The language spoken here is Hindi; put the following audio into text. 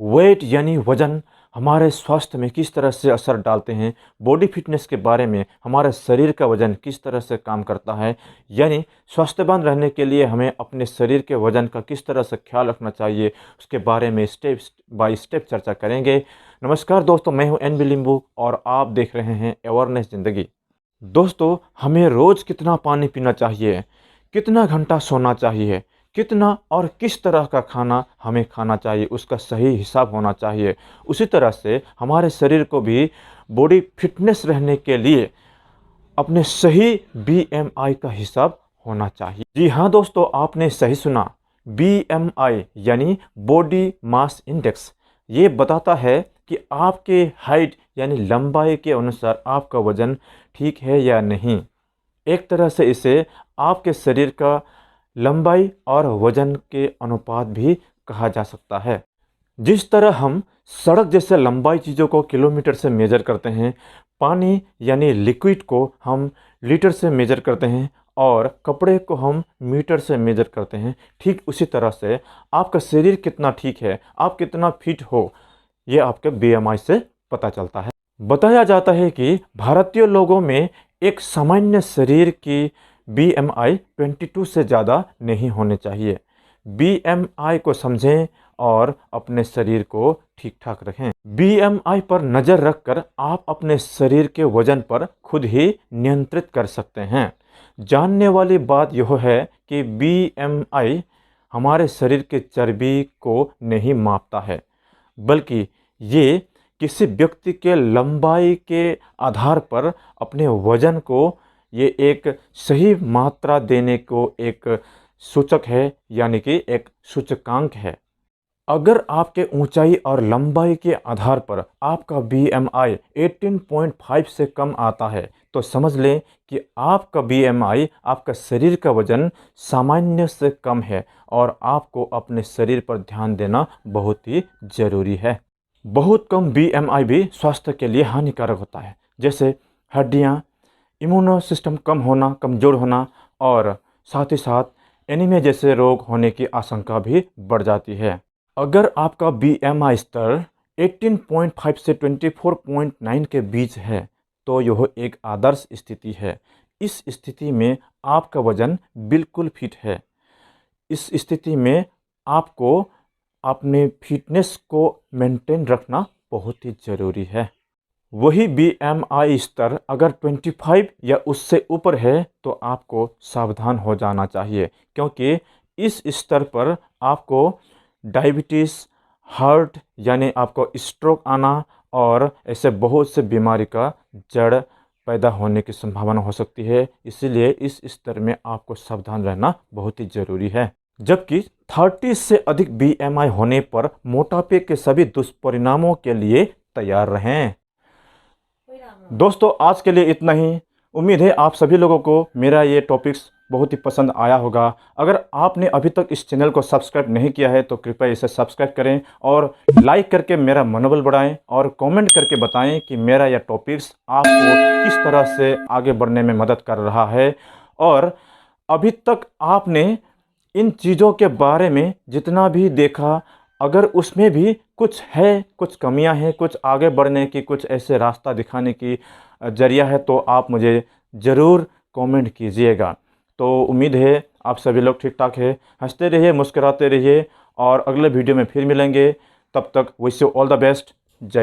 वेट यानी वज़न हमारे स्वास्थ्य में किस तरह से असर डालते हैं, बॉडी फिटनेस के बारे में हमारे शरीर का वज़न किस तरह से काम करता है, यानी स्वास्थ्यवान रहने के लिए हमें अपने शरीर के वज़न का किस तरह से ख्याल रखना चाहिए, उसके बारे में स्टेप बाय स्टेप चर्चा करेंगे। नमस्कार दोस्तों, मैं हूं एन बी लिंबू और आप देख रहे हैं अवेयरनेस ज़िंदगी। दोस्तों, हमें रोज़ कितना पानी पीना चाहिए, कितना घंटा सोना चाहिए, कितना और किस तरह का खाना हमें खाना चाहिए, उसका सही हिसाब होना चाहिए। उसी तरह से हमारे शरीर को भी बॉडी फिटनेस रहने के लिए अपने सही बीएमआई का हिसाब होना चाहिए। जी हाँ दोस्तों, आपने सही सुना। बीएमआई यानी बॉडी मास इंडेक्स ये बताता है कि आपके हाइट यानी लंबाई के अनुसार आपका वज़न ठीक है या नहीं। एक तरह से इसे आपके शरीर का लंबाई और वज़न के अनुपात भी कहा जा सकता है। जिस तरह हम सड़क जैसे लंबाई चीज़ों को किलोमीटर से मेज़र करते हैं, पानी यानी लिक्विड को हम लीटर से मेज़र करते हैं और कपड़े को हम मीटर से मेज़र करते हैं, ठीक उसी तरह से आपका शरीर कितना ठीक है, आप कितना फिट हो, ये आपके बीएमआई से पता चलता है। बताया जाता है कि भारतीय लोगों में एक सामान्य शरीर की बीएमआई 22 से ज़्यादा नहीं होने चाहिए। बीएमआई को समझें और अपने शरीर को ठीक ठाक रखें। बीएमआई पर नज़र रखकर आप अपने शरीर के वजन पर खुद ही नियंत्रित कर सकते हैं। जानने वाली बात यह है कि बीएमआई हमारे शरीर के चर्बी को नहीं मापता है, बल्कि ये किसी व्यक्ति के लंबाई के आधार पर अपने वजन को ये एक सही मात्रा देने को एक सूचक है, यानी कि एक सूचकांक है। अगर आपके ऊंचाई और लंबाई के आधार पर आपका बीएमआई 18.5 से कम आता है, तो समझ लें कि आपका बीएमआई, आपका शरीर का वजन सामान्य से कम है और आपको अपने शरीर पर ध्यान देना बहुत ही ज़रूरी है। बहुत कम बीएमआई भी स्वास्थ्य के लिए हानिकारक होता है, जैसे हड्डियाँ, इम्यूनो सिस्टम कम होना, कमज़ोर होना और साथ ही साथ एनीमिया जैसे रोग होने की आशंका भी बढ़ जाती है। अगर आपका बीएमआई स्तर 18.5 से 24.9 के बीच है, तो यह एक आदर्श स्थिति है। इस स्थिति में आपका वज़न बिल्कुल फिट है। इस स्थिति में आपको अपने फिटनेस को मेंटेन रखना बहुत ही ज़रूरी है। वही बीएमआई स्तर अगर 25 या उससे ऊपर है, तो आपको सावधान हो जाना चाहिए, क्योंकि इस स्तर पर आपको डायबिटीज़, हार्ट यानी आपको स्ट्रोक आना और ऐसे बहुत से बीमारी का जड़ पैदा होने की संभावना हो सकती है। इसीलिए इस स्तर में आपको सावधान रहना बहुत ही ज़रूरी है। जबकि 30 से अधिक बीएमआई होने पर मोटापे के सभी दुष्परिणामों के लिए तैयार रहें। दोस्तों, आज के लिए इतना ही। उम्मीद है आप सभी लोगों को मेरा ये टॉपिक्स बहुत ही पसंद आया होगा। अगर आपने अभी तक इस चैनल को सब्सक्राइब नहीं किया है, तो कृपया इसे सब्सक्राइब करें और लाइक करके मेरा मनोबल बढ़ाएं और कमेंट करके बताएं कि मेरा यह टॉपिक्स आपको किस तरह से आगे बढ़ने में मदद कर रहा है। और अभी तक आपने इन चीज़ों के बारे में जितना भी देखा, अगर उसमें भी कुछ है, कुछ कमियां हैं, कुछ आगे बढ़ने की, कुछ ऐसे रास्ता दिखाने की ज़रिया है, तो आप मुझे ज़रूर कमेंट कीजिएगा। तो उम्मीद है आप सभी लोग ठीक ठाक है। हंसते रहिए, मुस्कुराते रहिए और अगले वीडियो में फिर मिलेंगे। तब तक wish you all the best. जय हिंद।